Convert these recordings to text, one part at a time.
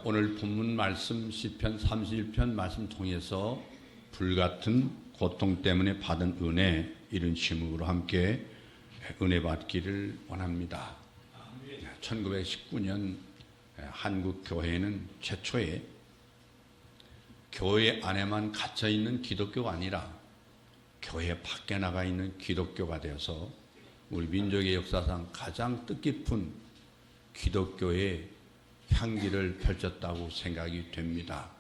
오늘 본문 말씀 시편 31편 말씀 통해서 불같은 고통 때문에 받은 은혜, 이런 제목으로 함께 은혜 받기를 원합니다. 1919년 한국 교회는 최초에 교회 안에만 갇혀 있는 기독교가 아니라 교회 밖에 나가 있는 기독교가 되어서 우리 민족의 역사상 가장 뜻깊은 기독교의 향기를 펼쳤다고 생각이 됩니다.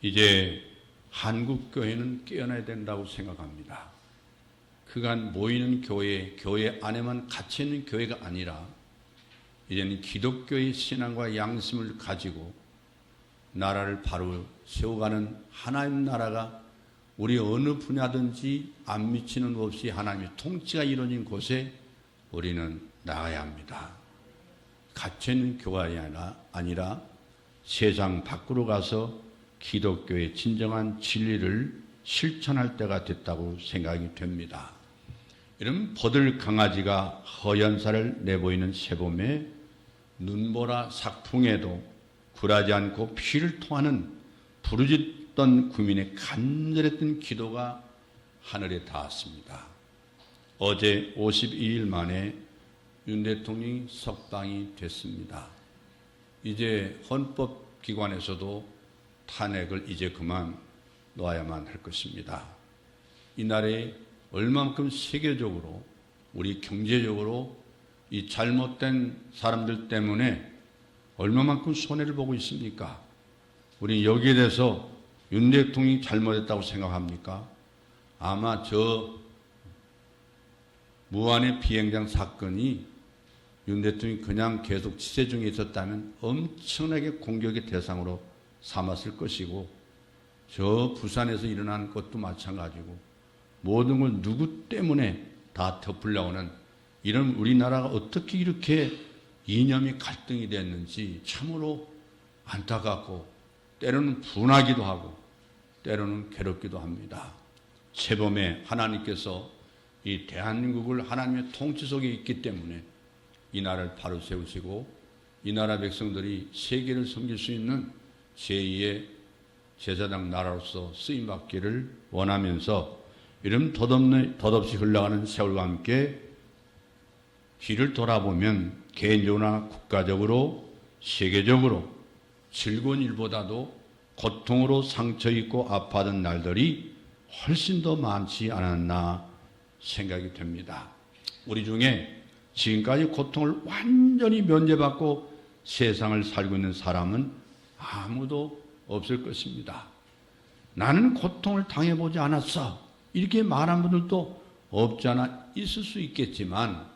이제 한국 교회는 깨어나야 된다고 생각합니다. 그간 모이는 교회 안에만 갇혀 있는 교회가 아니라 이제는 기독교의 신앙과 양심을 가지고 나라를 바로 세워가는 하나님 나라가 우리 어느 분야든지 안 미치는 것 없이 하나님의 통치가 이루어진 곳에 우리는 나가야 합니다. 갇혀있는 교회가 아니라 세상 밖으로 가서 기독교의 진정한 진리를 실천할 때가 됐다고 생각이 됩니다. 이런 버들 강아지가 허연사를 내보이는 새봄에 눈보라 삭풍에도 굴하지 않고 피를 토하는 부르짖던 구민의 간절했던 기도가 하늘에 닿았습니다. 어제 52일 만에 윤 대통령이 석방이 됐습니다. 이제 헌법기관에서도 탄핵을 이제 그만 놓아야만 할 것입니다. 이날에 얼마만큼 세계적으로 우리 경제적으로 이 잘못된 사람들 때문에 얼마만큼 손해를 보고 있습니까? 우리 여기에 대해서 윤 대통령이 잘못했다고 생각합니까? 아마 저 무한의 비행장 사건이 윤 대통령이 그냥 계속 취재 중에 있었다면 엄청나게 공격의 대상으로 삼았을 것이고, 저 부산에서 일어난 것도 마찬가지고 모든 걸 누구 때문에 다 덮으려고 하는 이런 우리나라가 어떻게 이렇게 이념이 갈등이 됐는지 참으로 안타깝고 때로는 분하기도 하고 때로는 괴롭기도 합니다. 새봄에 하나님께서 이 대한민국을 하나님의 통치 속에 있기 때문에 이 나라를 바로 세우시고 이 나라 백성들이 세계를 섬길 수 있는 제2의 제사장 나라로서 쓰임받기를 원하면서 이런 덧없이 흘러가는 세월과 함께 뒤를 돌아보면 개인적으로나 국가적으로 세계적으로 즐거운 일보다도 고통으로 상처 입고 아파하던 날들이 훨씬 더 많지 않았나 생각이 됩니다. 우리 중에 지금까지 고통을 완전히 면제받고 세상을 살고 있는 사람은 아무도 없을 것입니다. 나는 고통을 당해보지 않았어, 이렇게 말한 분들도 없지 않아 있을 수 있겠지만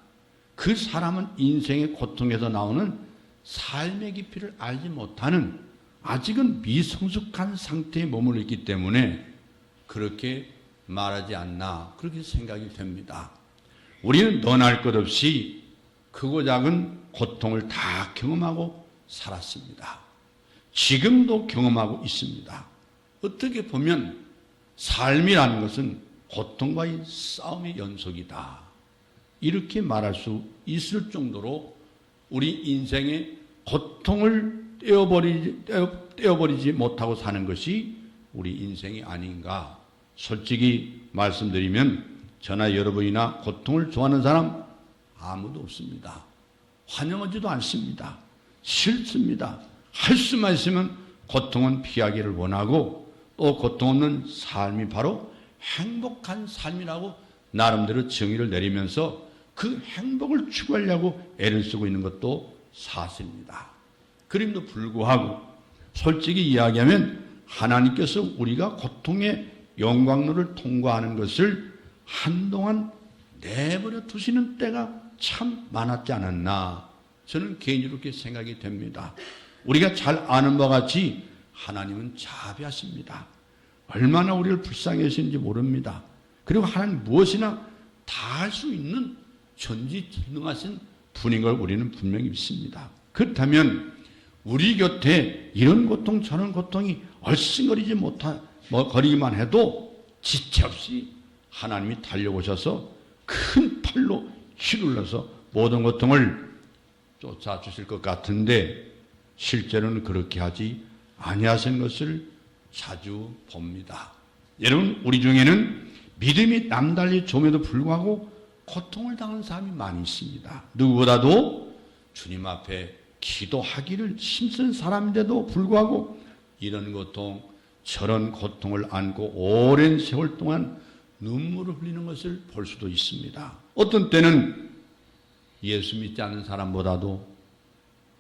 그 사람은 인생의 고통에서 나오는 삶의 깊이를 알지 못하는 아직은 미성숙한 상태에 머물러 있기 때문에 그렇게 말하지 않나, 그렇게 생각이 됩니다. 우리는 너나 것 없이 크고 작은 고통을 다 경험하고 살았습니다. 지금도 경험하고 있습니다. 어떻게 보면 삶이라는 것은 고통과의 싸움의 연속이다, 이렇게 말할 수 있을 정도로 우리 인생의 고통을 떼어버리지 못하고 사는 것이 우리 인생이 아닌가. 솔직히 말씀드리면 저나 여러분이나 고통을 좋아하는 사람 아무도 없습니다. 환영하지도 않습니다. 싫습니다. 할 수만 있으면 고통은 피하기를 원하고, 또 고통 없는 삶이 바로 행복한 삶이라고 나름대로 정의를 내리면서 그 행복을 추구하려고 애를 쓰고 있는 것도 사실입니다. 그럼에도 불구하고 솔직히 이야기하면 하나님께서 우리가 고통의 영광로를 통과하는 것을 한동안 내버려 두시는 때가 참 많았지 않았나, 저는 개인적으로 그렇게 생각이 됩니다. 우리가 잘 아는 바와 같이 하나님은 자비하십니다. 얼마나 우리를 불쌍히 하시는지 모릅니다. 그리고 하나님 무엇이나 다 할 수 있는 전지전능하신 분인 걸 우리는 분명히 믿습니다. 그렇다면 우리 곁에 이런 고통 저런 고통이 얼씬거리지 거리기만 해도 지체 없이 하나님이 달려오셔서 큰 팔로 휘둘러서 모든 고통을 쫓아주실 것 같은데, 실제로는 그렇게 하지 아니하신 것을 자주 봅니다. 여러분, 우리 중에는 믿음이 남달리 좋음에도 불구하고 고통을 당하는 사람이 많이 있습니다. 누구보다도 주님 앞에 기도하기를 힘쓴 사람인데도 불구하고 이런 고통, 저런 고통을 안고 오랜 세월 동안 눈물을 흘리는 것을 볼 수도 있습니다. 어떤 때는 예수 믿지 않는 사람보다도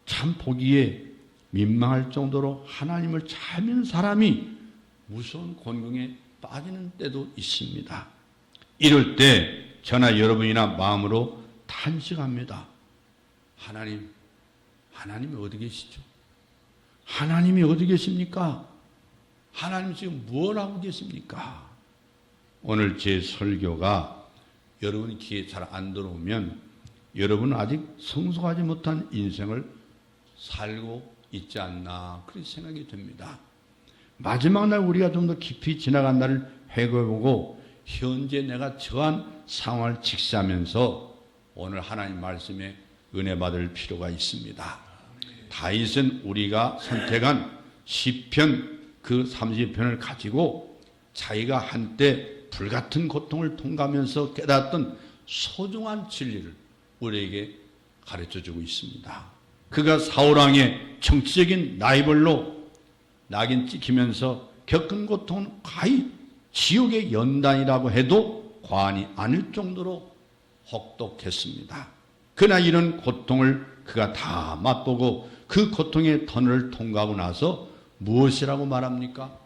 참 보기에 민망할 정도로 하나님을 잘 믿는 사람이 무서운 곤경에 빠지는 때도 있습니다. 이럴 때 저나 여러분이나 마음으로 탄식합니다. 하나님이 어디 계시죠? 하나님이 어디 계십니까? 하나님 지금 뭘 하고 계십니까? 오늘 제 설교가 여러분 귀에 잘 안 들어오면 여러분은 아직 성숙하지 못한 인생을 살고 있지 않나 그런 생각이 듭니다. 마지막 날 우리가 좀 더 깊이 지나간 날을 회고해보고 현재 내가 처한 상황을 직시하면서 오늘 하나님 말씀에 은혜 받을 필요가 있습니다. 다윗은 우리가 선택한 시편 그 30편을 가지고 자기가 한때 불같은 고통을 통과하면서 깨닫던 소중한 진리를 우리에게 가르쳐주고 있습니다. 그가 사울왕의 정치적인 라이벌로 낙인 찍히면서 겪은 고통은 거의 지옥의 연단이라고 해도 과언이 아닐 정도로 혹독했습니다. 그러나 이런 고통을 그가 다 맛보고 그 고통의 터널을 통과하고 나서 무엇이라고 말합니까?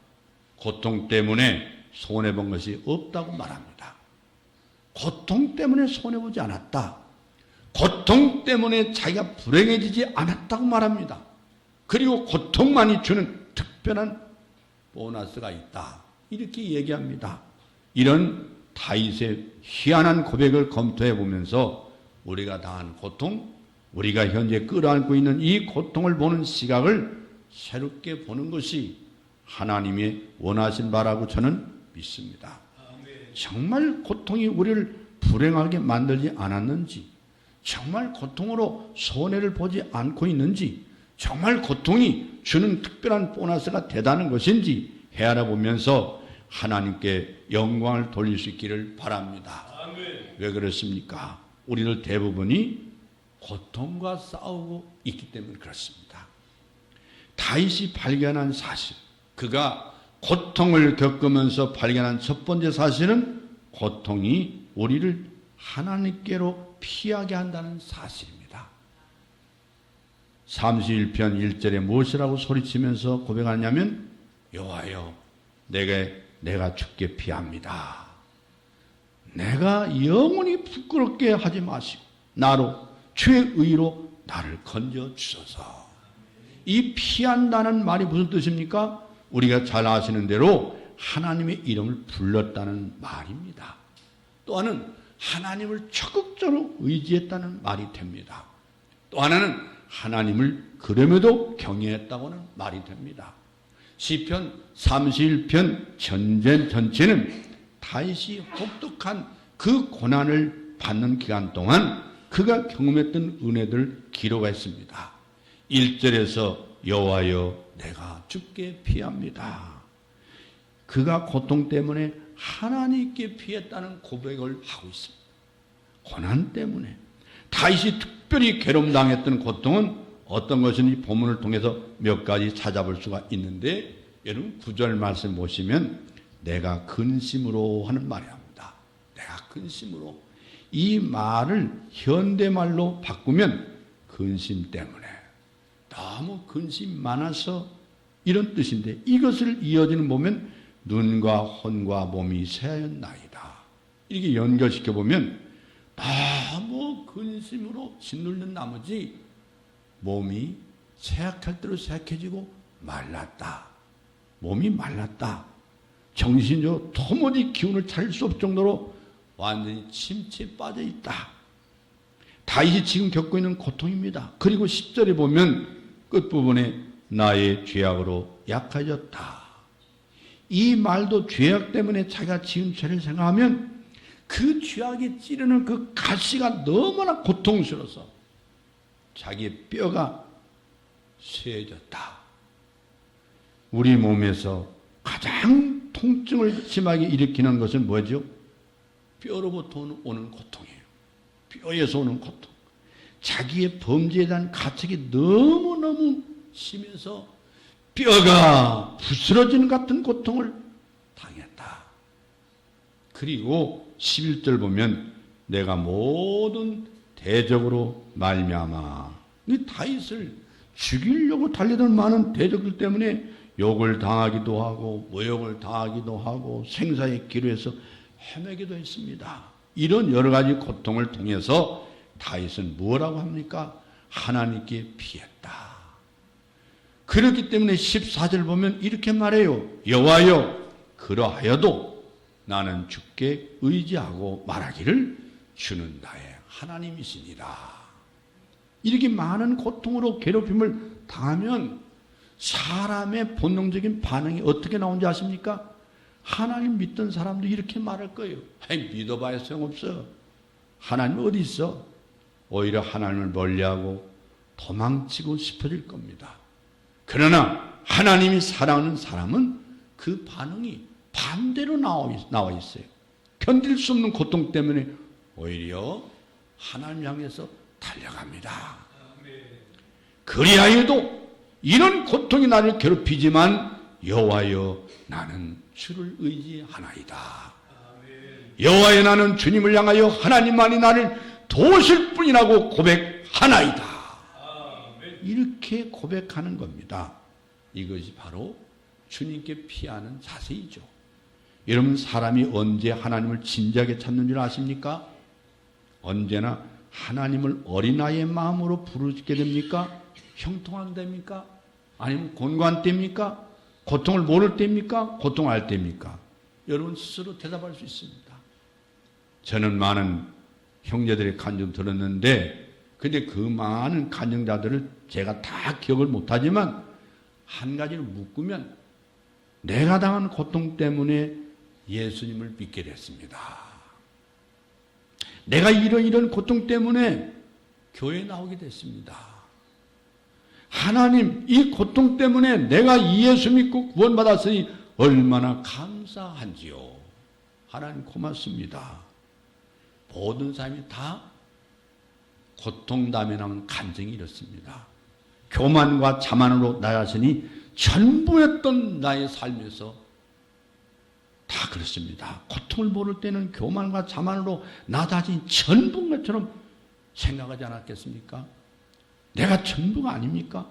고통 때문에 손해본 것이 없다고 말합니다. 고통 때문에 손해보지 않았다. 고통 때문에 자기가 불행해지지 않았다고 말합니다. 그리고 고통만이 주는 특별한 보너스가 있다. 이렇게 얘기합니다. 이런 다윗의 희한한 고백을 검토해 보면서 우리가 당한 고통, 우리가 현재 끌어안고 있는 이 고통을 보는 시각을 새롭게 보는 것이 하나님의 원하신 바라고 저는 믿습니다. 정말 고통이 우리를 불행하게 만들지 않았는지, 정말 고통으로 손해를 보지 않고 있는지, 정말 고통이 주는 특별한 보너스가 되다는 것인지 헤아려 보면서 하나님께 영광을 돌릴 수 있기를 바랍니다. 아멘. 왜 그렇습니까? 우리들 대부분이 고통과 싸우고 있기 때문에 그렇습니다. 다윗이 발견한 사실, 그가 고통을 겪으면서 발견한 첫 번째 사실은 고통이 우리를 하나님께로 피하게 한다는 사실입니다. 31편 1절에 무엇이라고 소리치면서 고백하냐면 여호와여 내가 주께 피합니다. 내가 영원히 부끄럽게 하지 마시고 나로 주의 의로 나를 건져 주소서. 이 피한다는 말이 무슨 뜻입니까? 우리가 잘 아시는 대로 하나님의 이름을 불렀다는 말입니다. 또 하나는 하나님을 적극적으로 의지했다는 말이 됩니다. 또 하나는 하나님을 그럼에도 경외했다고는 말이 됩니다. 시편 31편 전체는 다윗이 혹독한 그 고난을 받는 기간 동안 그가 경험했던 은혜들을 기록했습니다. 1절에서 여호와여 내가 주께 피합니다. 그가 고통 때문에 하나님께 피했다는 고백을 하고 있습니다. 고난 때문에 다윗이 특별히 괴로움당했던 고통은 어떤 것인지 본문을 통해서 몇 가지 찾아볼 수가 있는데 여러분 9절 말씀 보시면 내가 근심으로 하는 말이 합니다. 내가 근심으로. 이 말을 현대말로 바꾸면 근심 때문에 너무 근심 많아서 이런 뜻인데 이것을 이어지는 보면 눈과 혼과 몸이 새하였나이다. 이렇게 연결시켜 보면 너무 근심으로 짓눌린 나머지 몸이 쇠약할 대로 쇠약해지고 말랐다. 몸이 말랐다. 정신적으로 도무지 기운을 차릴 수 없을 정도로 완전히 침체에 빠져 있다. 다윗이 지금 겪고 있는 고통입니다. 그리고 10절에 보면 끝부분에 나의 죄악으로 약해졌다. 이 말도 죄악 때문에 자기가 지은 죄를 생각하면 그 죄악이 찌르는 그 가시가 너무나 고통스러워서 자기의 뼈가 쇠해졌다. 우리 몸에서 가장 통증을 심하게 일으키는 것은 뭐죠? 뼈로부터 오는 고통이에요. 뼈에서 오는 고통. 자기의 범죄에 대한 가책이 너무너무 심해서 뼈가 부스러지는 같은 고통을 당했다. 그리고 11절 보면 내가 모든 대적으로 말미암아 이 다윗을 죽이려고 달리던 많은 대적들 때문에 욕을 당하기도 하고 모욕을 당하기도 하고 생사의 기로에서 헤매기도 했습니다. 이런 여러 가지 고통을 통해서 다윗은 뭐라고 합니까? 하나님께 피했다. 그렇기 때문에 14절 보면 이렇게 말해요. 여호와여 그러하여도 나는 주께 의지하고 말하기를 주는 나의 하나님이시니라. 이렇게 많은 고통으로 괴롭힘을 당하면 사람의 본능적인 반응이 어떻게 나오는지 아십니까? 하나님 믿던 사람도 이렇게 말할 거예요. 믿어봐야 소용없어. 하나님 어디 있어? 오히려 하나님을 멀리하고 도망치고 싶어질 겁니다. 그러나 하나님이 사랑하는 사람은 그 반응이 반대로 나와 있어요. 견딜 수 없는 고통 때문에 오히려 하나님 향해서 달려갑니다. 그리하여도 이런 고통이 나를 괴롭히지만 여호와여 나는 주를 의지하나이다. 여호와여 나는 주님을 향하여 하나님만이 나를 도우실 뿐이라고 고백하나이다. 이렇게 고백하는 겁니다. 이것이 바로 주님께 피하는 자세이죠. 여러분 사람이 언제 하나님을 진지하게 찾는 줄 아십니까? 언제나 하나님을 어린아이의 마음으로 부르게 됩니까? 형통할 때입니까? 아니면 곤고한 때입니까? 고통을 모를 때입니까? 고통할 때입니까? 여러분 스스로 대답할 수 있습니다. 저는 많은 형제들의 간증 들었는데 근데 그 많은 간증자들을 제가 다 기억을 못하지만 한 가지를 묶으면 내가 당한 고통 때문에 예수님을 믿게 됐습니다. 내가 이런 고통 때문에 교회에 나오게 됐습니다. 하나님 이 고통 때문에 내가 이 예수 믿고 구원받았으니 얼마나 감사한지요. 하나님 고맙습니다. 모든 사람이 다 고통 다음에 나오는 간증이 이렇습니다. 교만과 자만으로 나 자신이 전부였던 나의 삶에서 다 그렇습니다. 고통을 모를 때는 교만과 자만으로 나 자신이 전부인 것처럼 생각하지 않았겠습니까? 내가 전부가 아닙니까?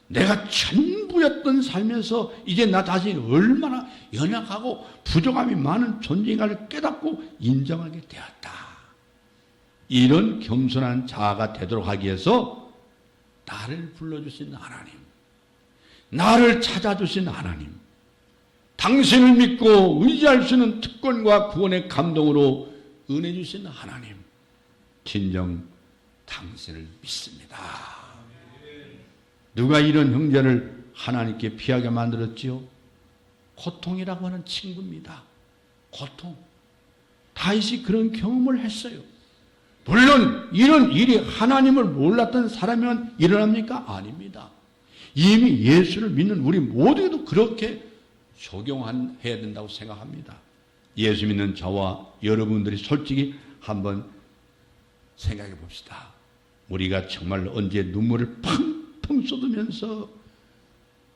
내가 전부였던 삶에서 이제 나 자신이 얼마나 연약하고 부족함이 많은 존재인가를 깨닫고 인정하게 되었다. 이런 겸손한 자아가 되도록 하기 위해서 나를 불러주신 하나님, 나를 찾아주신 하나님, 당신을 믿고 의지할 수 있는 특권과 구원의 감동으로 은혜 주신 하나님, 진정 당신을 믿습니다. 누가 이런 형제를 하나님께 피하게 만들었지요? 고통이라고 하는 친구입니다. 고통. 다윗이 그런 경험을 했어요. 물론 이런 일이 하나님을 몰랐던 사람이면 일어납니까? 아닙니다. 이미 예수를 믿는 우리 모두에도 그렇게 적용해야 된다고 생각합니다. 예수 믿는 저와 여러분들이 솔직히 한번 생각해 봅시다. 우리가 정말 언제 눈물을 펑펑 쏟으면서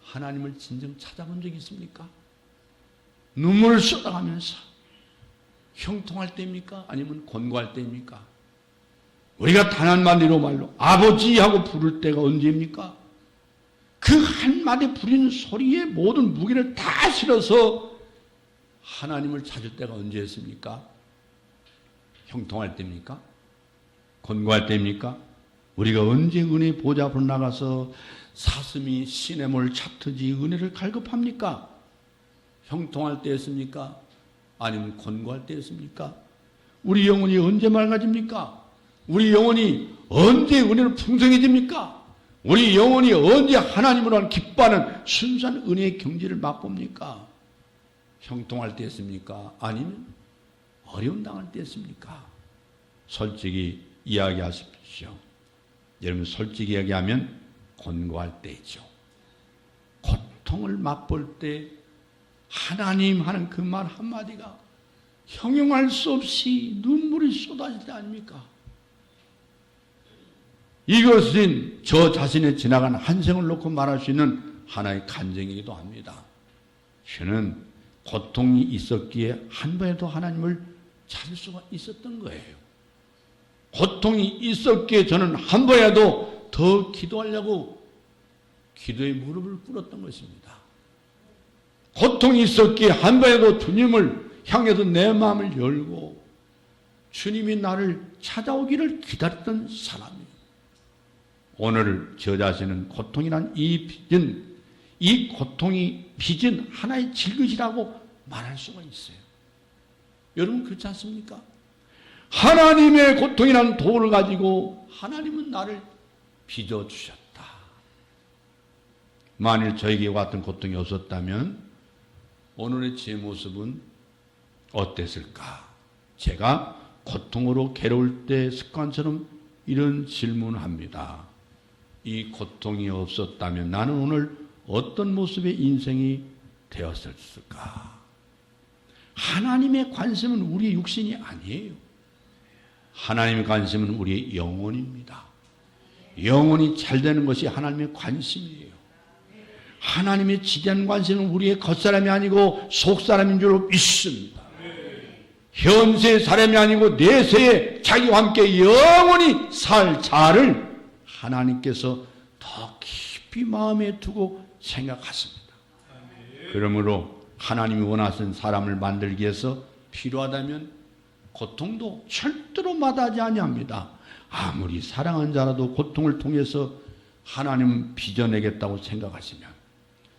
하나님을 진정 찾아본 적이 있습니까? 눈물을 쏟아가면서 형통할 때입니까? 아니면 곤고할 때입니까? 우리가 단 한마디로 말로 아버지 하고 부를 때가 언제입니까? 그 한마디 부리는 소리에 모든 무게를 다 실어서 하나님을 찾을 때가 언제였습니까? 형통할 때입니까? 곤고할 때입니까? 우리가 언제 은혜 보좌 앞으로 나가서 사슴이 시냇물 찾듯이 은혜를 갈급합니까? 형통할 때였습니까? 아니면 곤고할 때였습니까? 우리 영혼이 언제 맑아집니까? 우리 영혼이 언제 은혜로 풍성해집니까? 우리 영혼이 언제 하나님으로 기뻐하는 순수한 은혜의 경지를 맛봅니까? 형통할 때였습니까? 아니면 어려움 당할 때였습니까? 솔직히 이야기하십시오. 여러분 솔직히 이야기하면 곤고할 때이죠. 고통을 맛볼 때 하나님 하는 그 말 한마디가 형용할 수 없이 눈물이 쏟아질 때 아닙니까? 이것은 저 자신의 지나간 한 생을 놓고 말할 수 있는 하나의 간증이기도 합니다. 저는 고통이 있었기에 한 번에도 하나님을 찾을 수가 있었던 거예요. 고통이 있었기에 저는 한 번이라도 더 기도하려고 기도의 무릎을 꿇었던 것입니다. 고통이 있었기에 한 번에도 주님을 향해서 내 마음을 열고 주님이 나를 찾아오기를 기다렸던 사람이에요. 오늘 저 자신은 고통이란 이 고통이 빚은 하나의 질그시라고 말할 수가 있어요. 여러분 그렇지 않습니까? 하나님의 고통이라는 도를 가지고 하나님은 나를 빚어주셨다. 만일 저에게 같은 고통이 없었다면 오늘의 제 모습은 어땠을까? 제가 고통으로 괴로울 때 습관처럼 이런 질문을 합니다. 이 고통이 없었다면 나는 오늘 어떤 모습의 인생이 되었을까? 하나님의 관심은 우리의 육신이 아니에요. 하나님의 관심은 우리의 영혼입니다. 영혼이 잘 되는 것이 하나님의 관심이에요. 하나님의 지대한 관심은 우리의 겉사람이 아니고 속사람인 줄 믿습니다. 현세의 사람이 아니고 내세에 자기와 함께 영원히 살 자를 하나님께서 더 깊이 마음에 두고 생각하십니다. 그러므로 하나님이 원하신 사람을 만들기 위해서 필요하다면 고통도 절대로 마다하지 아니합니다. 아무리 사랑한 자라도 고통을 통해서 하나님 빚어내겠다고 생각하시면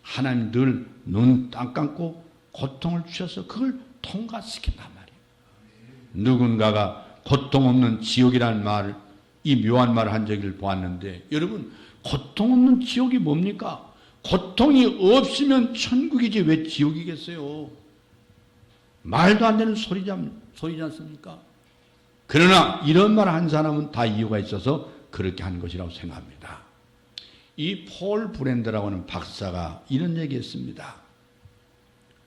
하나님 늘 눈 딱 감고 고통을 주셔서 그걸 통과시킨단 말이에요. 누군가가 고통 없는 지옥이라는 말을, 이 묘한 말을 한 적을 보았는데, 여러분 고통 없는 지옥이 뭡니까? 고통이 없으면 천국이지 왜 지옥이겠어요? 말도 안 되는 소리지 않습니까? 그러나 이런 말 한 사람은 다 이유가 있어서 그렇게 한 것이라고 생각합니다. 이 폴 브랜드라고 하는 박사가 이런 얘기했습니다.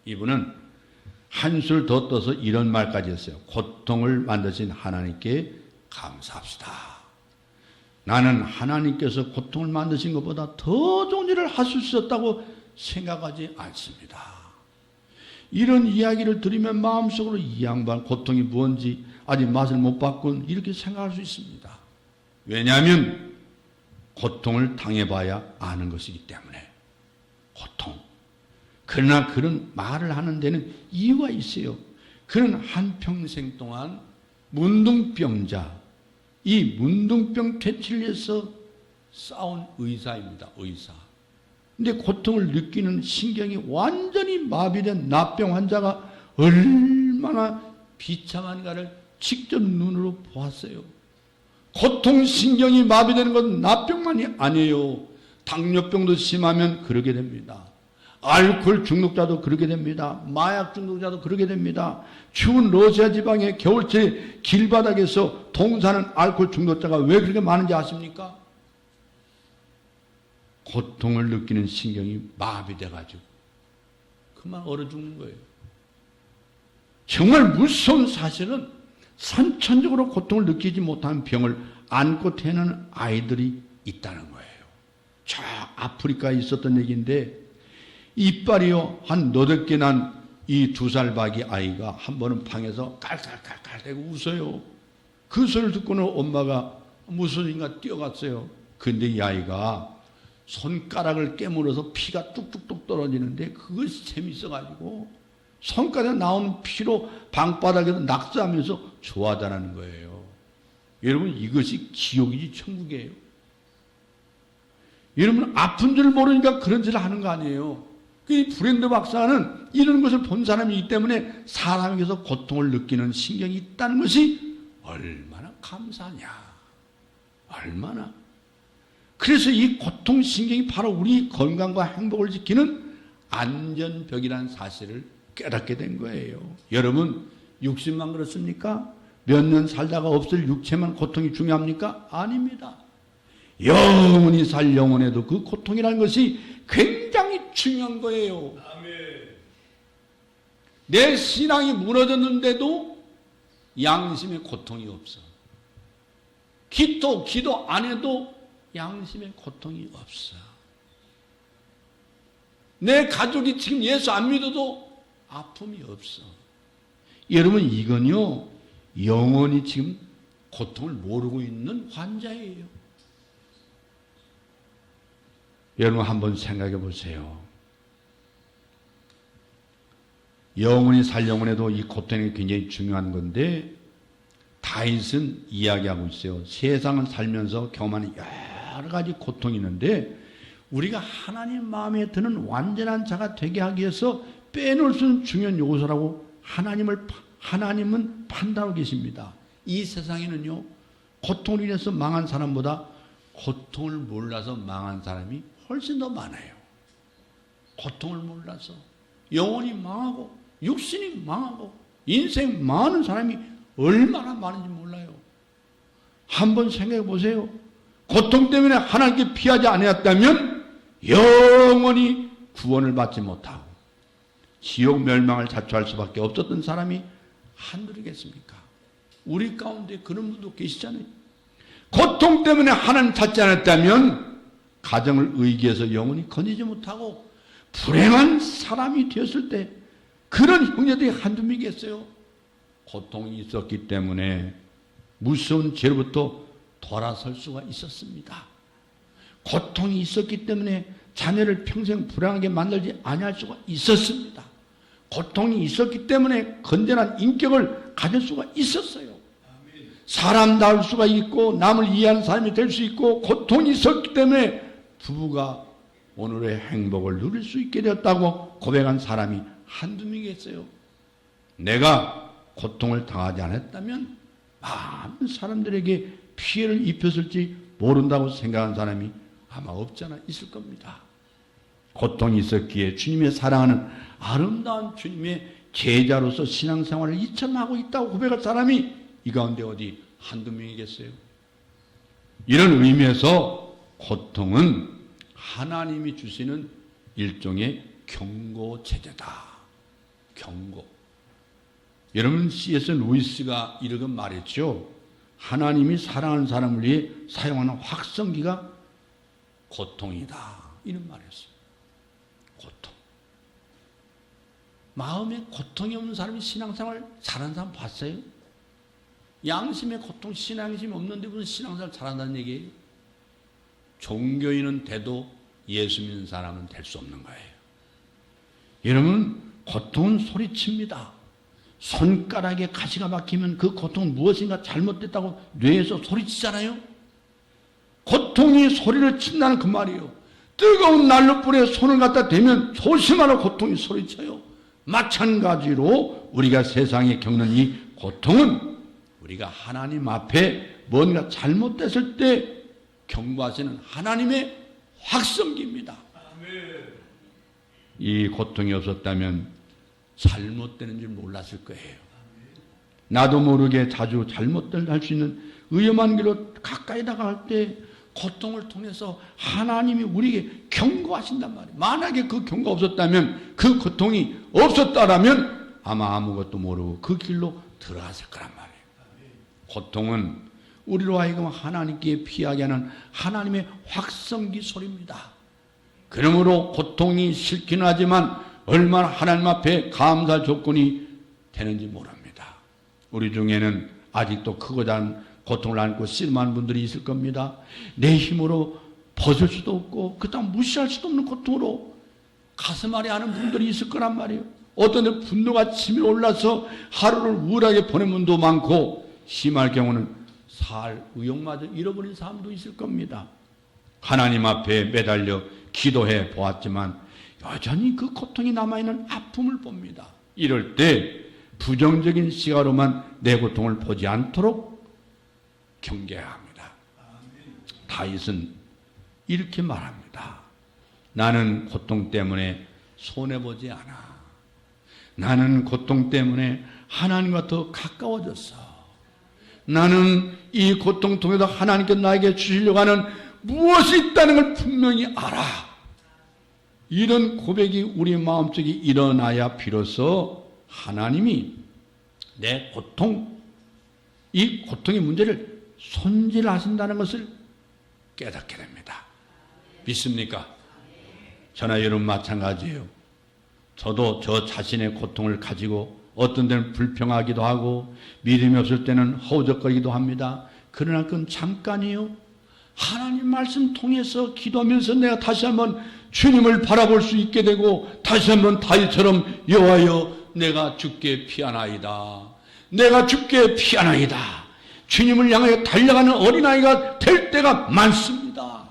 이분은 한술 더 떠서 이런 말까지 했어요. 고통을 만드신 하나님께 감사합시다. 나는 하나님께서 고통을 만드신 것보다 더 좋은 일을 하실 수 있었다고 생각하지 않습니다. 이런 이야기를 들으면 마음속으로 이 양반 고통이 뭔지 아직 맛을 못 봤군 이렇게 생각할 수 있습니다. 왜냐하면 고통을 당해봐야 아는 것이기 때문에. 고통. 그러나 그런 말을 하는 데는 이유가 있어요. 그는 한평생 동안 문둥병자, 이 문둥병 퇴치를 위해서 싸운 의사입니다. 의사. 근데 고통을 느끼는 신경이 완전히 마비된 납병 환자가 얼마나 비참한가를 직접 눈으로 보았어요. 고통신경이 마비되는 건 납병만이 아니에요. 당뇨병도 심하면 그러게 됩니다. 알코올 중독자도 그러게 됩니다. 마약 중독자도 그러게 됩니다. 추운 러시아 지방의 겨울철 길바닥에서 동사는 알코올 중독자가 왜 그렇게 많은지 아십니까? 고통을 느끼는 신경이 마비돼가지고 그만 얼어 죽는 거예요. 정말 무서운 사실은 선천적으로 고통을 느끼지 못하는 병을 안고 태어나는 아이들이 있다는 거예요. 저 아프리카에 있었던 얘기인데 이빨이요 한 8개 난 이 2살 박이 아이가 한 번은 방에서 깔깔깔깔 대고 웃어요. 그 소리를 듣고는 엄마가 무슨인가 뛰어갔어요. 근데 이 아이가 손가락을 깨물어서 피가 뚝뚝뚝 떨어지는데 그것이 재밌어가지고 손가락에 나오는 피로 방바닥에서 낙서하면서 좋아하다는 거예요. 여러분 이것이 지옥이지 천국이에요. 여러분 아픈 줄 모르니까 그런 짓을 하는 거 아니에요. 그 브랜드 박사는 이런 것을 본 사람이기 때문에 사람에게서 고통을 느끼는 신경이 있다는 것이 얼마나 감사하냐. 얼마나. 그래서 이 고통신경이 바로 우리 건강과 행복을 지키는 안전벽이라는 사실을 깨닫게 된 거예요. 여러분 육신만 그렇습니까? 몇 년 살다가 없을 육체만 고통이 중요합니까? 아닙니다. 영원히 살 영혼에도 그 고통이라는 것이 굉장히 중요한 거예요. 내 신앙이 무너졌는데도 양심의 고통이 없어. 기도 안 해도 양심의 고통이 없어. 내 가족이 지금 예수 안 믿어도 아픔이 없어. 여러분, 이건요, 영원히 지금 고통을 모르고 있는 환자예요. 여러분, 한번 생각해 보세요. 영원히 살 영혼에도 이 고통이 굉장히 중요한 건데, 다윗은 이야기하고 있어요. 세상을 살면서 경험하는 여러 가지 고통이 있는데, 우리가 하나님 마음에 드는 완전한 자가 되게 하기 위해서 빼놓을 수 없는 중요한 요소라고 하나님은 판단하고 계십니다. 이 세상에는요, 고통을 인해서 망한 사람보다 고통을 몰라서 망한 사람이 훨씬 더 많아요. 고통을 몰라서 영혼이 망하고 육신이 망하고 인생 망하는 사람이 얼마나 많은지 몰라요. 한번 생각해 보세요. 고통 때문에 하나님께 피하지 않았다면 영원히 구원을 받지 못하고 지옥 멸망을 자초할 수밖에 없었던 사람이 한둘이겠습니까? 우리 가운데 그런 분도 계시잖아요. 고통 때문에 하나님 찾지 않았다면 가정을 의기해서 영원히 건지지 못하고 불행한 사람이 되었을 때 그런 형제들이 한두 명이겠어요. 고통이 있었기 때문에 무서운 죄로부터 돌아설 수가 있었습니다. 고통이 있었기 때문에 자녀를 평생 불행하게 만들지 아니할 수가 있었습니다. 고통이 있었기 때문에 건전한 인격을 가질 수가 있었어요. 사람다울 수가 있고 남을 이해하는 사람이 될 수 있고 고통이 있었기 때문에 부부가 오늘의 행복을 누릴 수 있게 되었다고 고백한 사람이 한두 명이겠어요. 내가 고통을 당하지 않았다면 많은 사람들에게 피해를 입혔을지 모른다고 생각한 사람이 아마 없지 않아 있을 겁니다. 고통이 있었기에 주님의 사랑하는 아름다운 주님의 제자로서 신앙생활을 이천하고 있다고 고백할 사람이 이 가운데 어디 한두 명이겠어요? 이런 의미에서 고통은 하나님이 주시는 일종의 경고체제다. 경고. 여러분, C.S. 루이스가 이렇게 말했죠. 하나님이 사랑하는 사람을 위해 사용하는 확성기가 고통이다. 이런 말이었어요. 고통. 마음에 고통이 없는 사람이 신앙생활 잘하는 사람 봤어요? 양심의 고통, 신앙심이 없는데 무슨 신앙생활 잘한다는 얘기예요? 종교인은 돼도 예수 믿는 사람은 될 수 없는 거예요. 여러분, 고통은 소리칩니다. 손가락에 가시가 박히면 그 고통은 무엇인가 잘못됐다고 뇌에서 소리치잖아요. 고통이 소리를 친다는 그 말이에요. 뜨거운 난로불에 손을 갖다 대면 소심하는 고통이 소리쳐요. 마찬가지로 우리가 세상에 겪는 이 고통은 우리가 하나님 앞에 뭔가 잘못됐을 때 경고하시는 하나님의 확성기입니다. 이 고통이 없었다면 잘못되는 줄 몰랐을 거예요. 나도 모르게 자주 잘못될 할 수 있는 위험한 길로 가까이 다가갈 때 고통을 통해서 하나님이 우리에게 경고하신단 말이에요. 만약에 그 경고가 없었다면, 그 고통이 없었다라면 아마 아무것도 모르고 그 길로 들어갔을 거란 말이에요. 고통은 우리로 하여금 하나님께 피하게 하는 하나님의 확성기 소리입니다. 그러므로 고통이 싫기는 하지만 얼마나 하나님 앞에 감사할 조건이 되는지 모릅니다. 우리 중에는 아직도 크고 작은 고통을 안고 씨름하는 분들이 있을 겁니다. 내 힘으로 벗을 수도 없고 그다음 무시할 수도 없는 고통으로 가슴 아래 하는 분들이 있을 거란 말이에요. 어떤 데 분노가 치밀어 올라서 하루를 우울하게 보낸 분도 많고 심할 경우는 살 의욕마저 잃어버린 사람도 있을 겁니다. 하나님 앞에 매달려 기도해 보았지만 여전히 그 고통이 남아있는 아픔을 봅니다. 이럴 때 부정적인 시각으로만 내 고통을 보지 않도록 경계해야 합니다. 다윗은 이렇게 말합니다. 나는 고통 때문에 손해보지 않아. 나는 고통 때문에 하나님과 더 가까워졌어. 나는 이 고통 통해서 하나님께 나에게 주시려고 하는 무엇이 있다는 걸 분명히 알아. 이런 고백이 우리 마음속에 일어나야 비로소 하나님이 내 고통, 이 고통의 문제를 손질하신다는 것을 깨닫게 됩니다. 믿습니까? 저나 여러분 마찬가지예요. 저도 저 자신의 고통을 가지고 어떤 때는 불평하기도 하고 믿음이 없을 때는 허우적거리기도 합니다. 그러나 그건 잠깐이에요. 하나님 말씀 통해서 기도하면서 내가 다시 한번 주님을 바라볼 수 있게 되고 다시 한번 다윗처럼 여호와여 내가 주께 피하나이다. 내가 주께 피하나이다. 주님을 향하여 달려가는 어린아이가 될 때가 많습니다.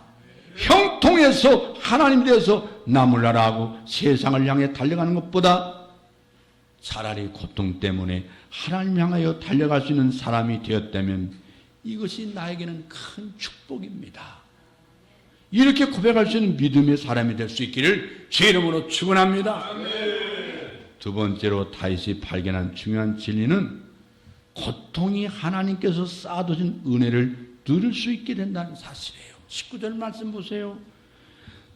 형통해서 하나님 대해서 나물나라 하고 세상을 향해 달려가는 것보다 차라리 고통 때문에 하나님 향하여 달려갈 수 있는 사람이 되었다면 이것이 나에게는 큰 축복입니다. 이렇게 고백할 수 있는 믿음의 사람이 될 수 있기를 제 이름으로 축원합니다. 두 번째로 다윗이 발견한 중요한 진리는 고통이 하나님께서 쌓아두신 은혜를 누릴 수 있게 된다는 사실이에요. 19절 말씀 보세요.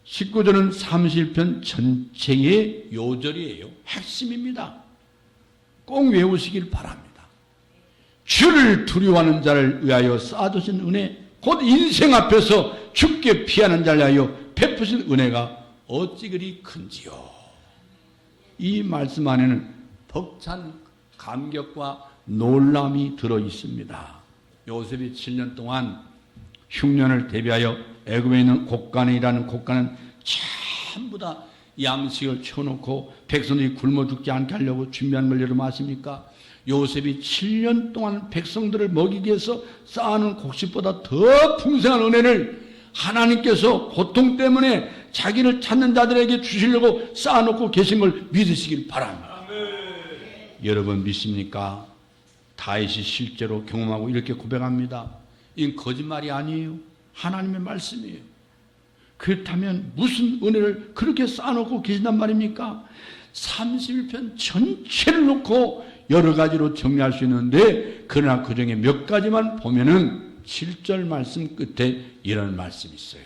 19절은 31편 전체의 요절이에요. 핵심입니다. 꼭 외우시길 바랍니다. 주를 두려워하는 자를 위하여 쌓아두신 은혜, 곧 인생 앞에서 죽게 피하는 자를 위하여 베푸신 은혜가 어찌 그리 큰지요. 이 말씀 안에는 벅찬 감격과 놀람이 들어있습니다. 요셉이 7년 동안 흉년을 대비하여 애굽에 있는 곡간에 일하는 곡간은 전부 다 양식을 쳐놓고 백성들이 굶어 죽지 않게 하려고 준비한 걸 여러분 아십니까? 요셉이 7년 동안 백성들을 먹이기 위해서 쌓아놓은 곡식보다 더 풍성한 은혜를 하나님께서 고통 때문에 자기를 찾는 자들에게 주시려고 쌓아놓고 계신 걸 믿으시길 바랍니다. 여러분 믿습니까? 다윗이 실제로 경험하고 이렇게 고백합니다. 이건 거짓말이 아니에요. 하나님의 말씀이에요. 그렇다면 무슨 은혜를 그렇게 쌓아놓고 계신단 말입니까? 31편 전체를 놓고 여러 가지로 정리할 수 있는데 그러나 그 중에 몇 가지만 보면은 7절 말씀 끝에 이런 말씀이 있어요.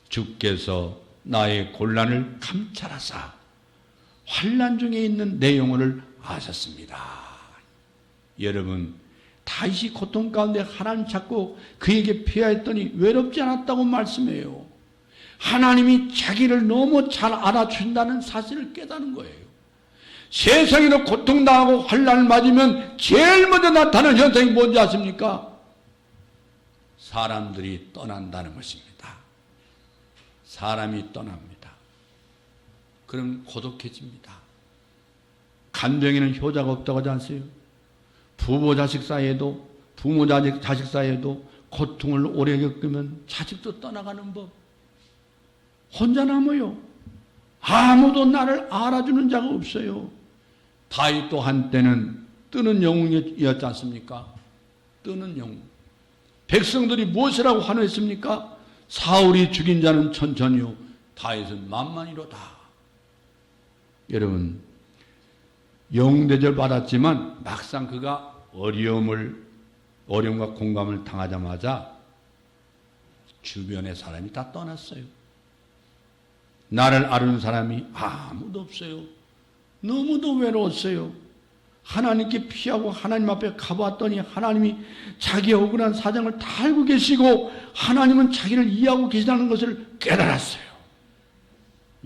주께서 나의 곤란을 감찰하사 환난 중에 있는 내 영혼을 아셨습니다. 여러분 다윗이 고통 가운데 하나님 찾고 그에게 피하였더니 외롭지 않았다고 말씀해요. 하나님이 자기를 너무 잘 알아준다는 사실을 깨닫는 거예요. 세상에서 고통당하고 환난을 맞으면 제일 먼저 나타나는 현상이 뭔지 아십니까? 사람들이 떠난다는 것입니다. 사람이 떠납니다. 그럼 고독해집니다. 간병에는 효자가 없다고 하지 않으세요? 부모 자식 사이에도 부모 자식 사이에도 고통을 오래 겪으면 자식도 떠나가는 법. 혼자 남아요. 아무도 나를 알아주는 자가 없어요. 다윗도 한때는 뜨는 영웅이었지 않습니까? 뜨는 영웅. 백성들이 무엇이라고 환호했습니까? 사울이 죽인 자는 천천히요 다윗은 만만이로다. 여러분 영대절 받았지만 막상 그가 어려움과 공감을 당하자마자 주변의 사람이 다 떠났어요. 나를 아는 사람이 아무도 없어요. 너무도 외로웠어요. 하나님께 피하고 하나님 앞에 가봤더니 하나님이 자기의 억울한 사정을 다 알고 계시고 하나님은 자기를 이해하고 계시다는 것을 깨달았어요.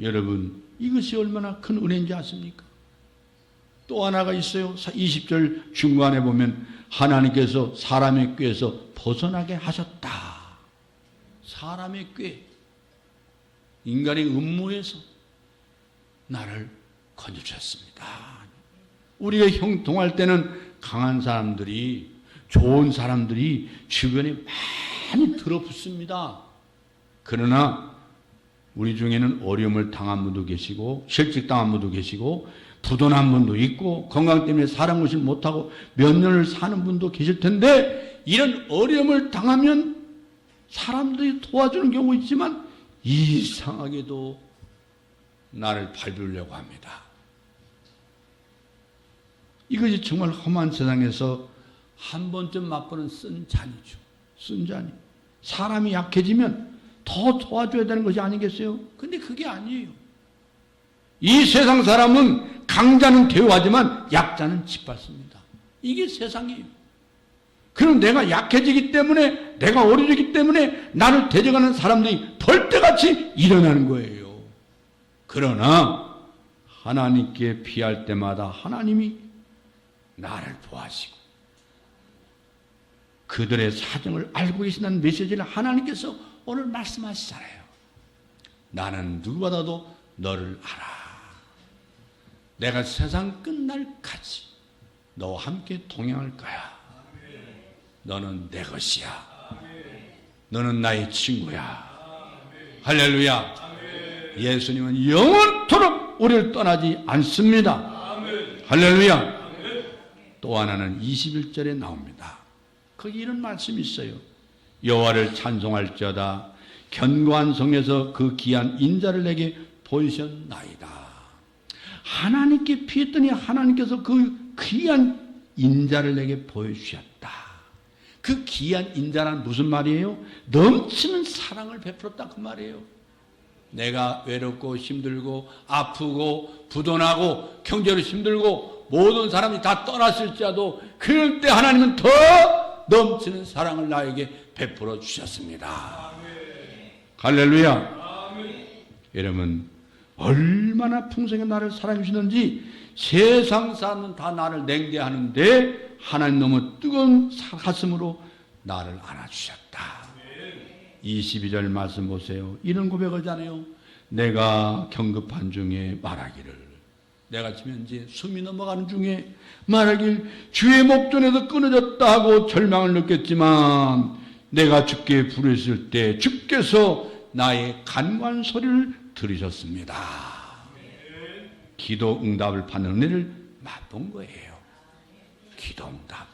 여러분 이것이 얼마나 큰 은혜인지 아십니까? 또 하나가 있어요. 20절 중간에 보면 하나님께서 사람의 꾀에서 벗어나게 하셨다. 사람의 꾀, 인간의 음모에서 나를 건져주셨습니다. 우리가 형통할 때는 강한 사람들이, 좋은 사람들이 주변에 많이 들어붙습니다. 그러나 우리 중에는 어려움을 당한 분도 계시고 실직당한 분도 계시고 부도난 분도 있고 건강 때문에 사람 것을 못하고 몇 년을 사는 분도 계실 텐데 이런 어려움을 당하면 사람들이 도와주는 경우 있지만 이상하게도 나를 밟으려고 합니다. 이것이 정말 험한 세상에서 한 번쯤 맛보는 쓴 잔이죠. 쓴 잔이. 사람이 약해지면 더 도와줘야 되는 것이 아니겠어요? 근데 그게 아니에요. 이 세상 사람은 강자는 대우하지만 약자는 짓밟습니다. 이게 세상이에요. 그럼 내가 약해지기 때문에, 내가 어려지기 때문에 나를 대적하는 사람들이 벌떼같이 일어나는 거예요. 그러나 하나님께 피할 때마다 하나님이 나를 보아시고 그들의 사정을 알고 계신다는 메시지를 하나님께서 오늘 말씀하시잖아요. 나는 누구보다도 너를 알아. 내가 세상 끝날까지 너와 함께 동행할 거야. 너는 내 것이야. 너는 나의 친구야. 할렐루야. 예수님은 영원토록 우리를 떠나지 않습니다. 할렐루야. 또 하나는 21절에 나옵니다. 거기 이런 말씀이 있어요. 여호와를 찬송할지어다. 견고한 성에서 그 귀한 인자를 내게 보이셨나이다. 하나님께 피했더니 하나님께서 그 귀한 인자를 내게 보여주셨다. 그 귀한 인자란 무슨 말이에요? 넘치는 사랑을 베풀었다 그 말이에요. 내가 외롭고 힘들고 아프고 부도나고 경제로 힘들고 모든 사람이 다 떠났을지라도 그럴 때 하나님은 더 넘치는 사랑을 나에게 베풀어 주셨습니다. 할렐루야. 여러분 얼마나 풍성히 나를 사랑해 주시는지 세상 사람은 다 나를 냉대하는데 하나님 너무 뜨거운 가슴으로 나를 안아주셨다. 22절 말씀 보세요. 이런 고백하잖아요. 내가 경급한 중에 말하기를, 내가 지금 이제 숨이 넘어가는 중에 말하길 주의 목전에서 끊어졌다 하고 절망을 느꼈지만 내가 주께 부르셨을 때 주께서 나의 간구한 소리를 들으셨습니다. 기도 응답을 받는 은혜를 맛본 거예요. 기도 응답.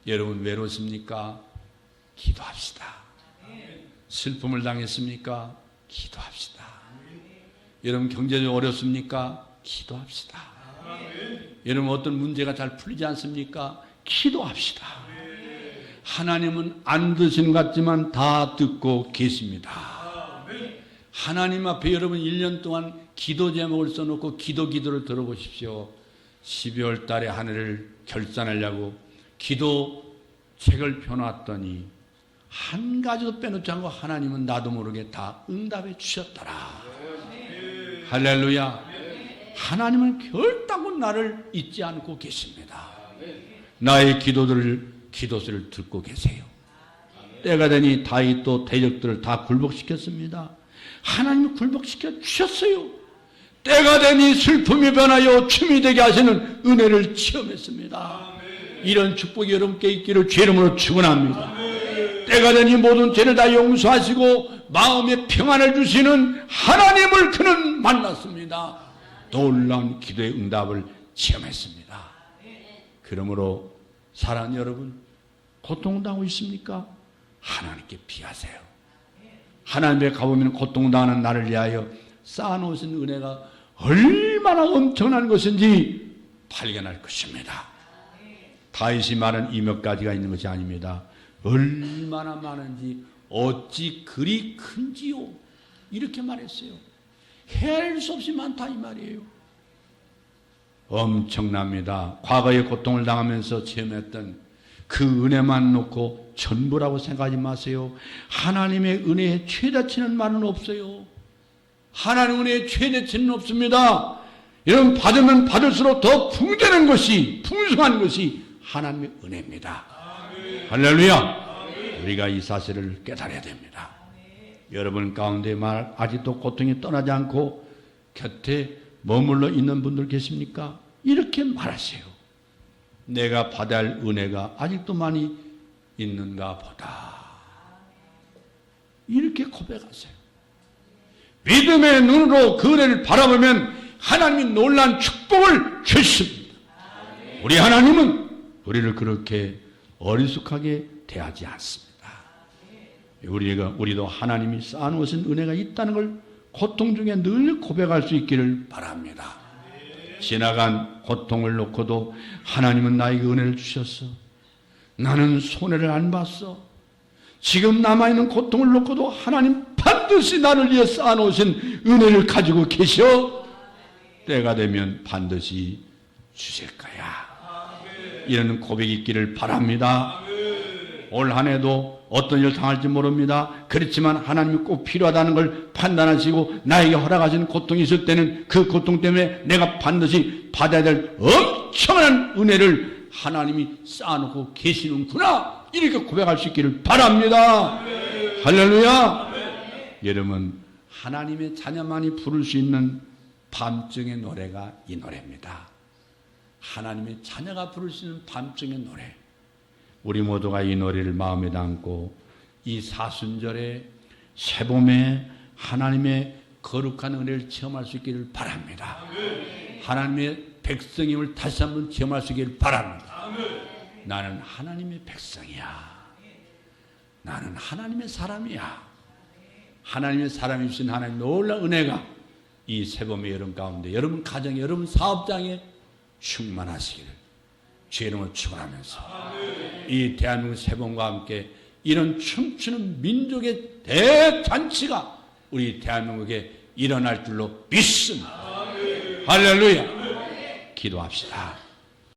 여러분 외롭습니까? 기도합시다. 슬픔을 당했습니까? 기도합시다. 여러분 경제적으로 어렵습니까? 기도합시다. 여러분 어떤 문제가 잘 풀리지 않습니까? 기도합시다. 하나님은 안 듣시는 것 같지만 다 듣고 계십니다. 하나님 앞에 여러분 1년 동안 기도 제목을 써놓고 기도를 들어보십시오. 12월 달에 한 해를 결산하려고 기도 책을 펴놨더니 한 가지도 빼놓지 않고 하나님은 나도 모르게 다 응답해 주셨더라. 할렐루야. 하나님은 결단코 나를 잊지 않고 계십니다. 나의 기도소리를 듣고 계세요. 때가 되니 다윗도 대적들을 다 굴복시켰습니다. 하나님이 굴복시켜 주셨어요. 때가 되니 슬픔이 변하여 춤이 되게 하시는 은혜를 체험했습니다. 이런 축복이 여러분께 있기를 주의 이름으로 축원합니다. 때가 되니 모든 죄를 다 용서하시고 마음의 평안을 주시는 하나님을 그는 만났습니다. 놀라운 기도의 응답을 체험했습니다. 그러므로 사랑하는 여러분, 고통당하고 있습니까? 하나님께 피하세요. 하나님께 가보면 고통당하는 나를 위하여 쌓아놓으신 은혜가 얼마나 엄청난 것인지 발견할 것입니다. 다윗이 말한 이 몇 가지가 있는 것이 아닙니다. 얼마나 많은지 어찌 그리 큰지요. 이렇게 말했어요. 헤아릴 수 없이 많다 이 말이에요. 엄청납니다. 과거의 고통을 당하면서 체험했던 그 은혜만 놓고 전부라고 생각하지 마세요. 하나님의 은혜의 최대치는 말은 없어요. 하나님 은혜의 최대치는 없습니다. 여러분 받으면 받을수록 더 풍성한 것이 하나님의 은혜입니다. 할렐루야. 우리가 이 사실을 깨달아야 됩니다. 여러분 가운데 아직도 고통이 떠나지 않고 곁에 머물러 있는 분들 계십니까? 이렇게 말하세요. 내가 받아야 할 은혜가 아직도 많이 있는가 보다. 이렇게 고백하세요. 믿음의 눈으로 그 은혜를 바라보면 하나님이 놀라운 축복을 주십니다. 우리 하나님은 우리를 그렇게 어리숙하게 대하지 않습니다. 우리도 하나님이 쌓아놓으신 은혜가 있다는 걸 고통 중에 늘 고백할 수 있기를 바랍니다. 지나간 고통을 놓고도 하나님은 나에게 은혜를 주셨어. 나는 손해를 안 봤어. 지금 남아있는 고통을 놓고도 하나님 반드시 나를 위해 쌓아놓으신 은혜를 가지고 계셔. 때가 되면 반드시 주실 거야. 이런 고백이 있기를 바랍니다. 올 한 해도 어떤 일을 당할지 모릅니다. 그렇지만 하나님이 꼭 필요하다는 걸 판단하시고 나에게 허락하신 고통이 있을 때는 그 고통 때문에 내가 반드시 받아야 될 엄청난 은혜를 하나님이 쌓아놓고 계시는구나, 이렇게 고백할 수 있기를 바랍니다. 할렐루야. 여러분, 하나님의 자녀만이 부를 수 있는 밤중의 노래가 이 노래입니다. 하나님의 자녀가 부를 수 있는 밤중의 노래. 우리 모두가 이 노래를 마음에 담고 이 사순절에 새봄에 하나님의 거룩한 은혜를 체험할 수 있기를 바랍니다. 하나님의 백성임을 다시 한번 체험할 수 있기를 바랍니다. 나는 하나님의 백성이야. 나는 하나님의 사람이야. 하나님의 사람이 주신 하나님의 놀라운 은혜가 이 새봄의 여름 가운데 여러분 가정에, 여러분 사업장에 충만하시기를 주의 이름으로 축원하면서 이 대한민국 새봄과 함께 이런 춤추는 민족의 대잔치가 우리 대한민국에 일어날 줄로 믿습니다. 할렐루야. 기도합시다.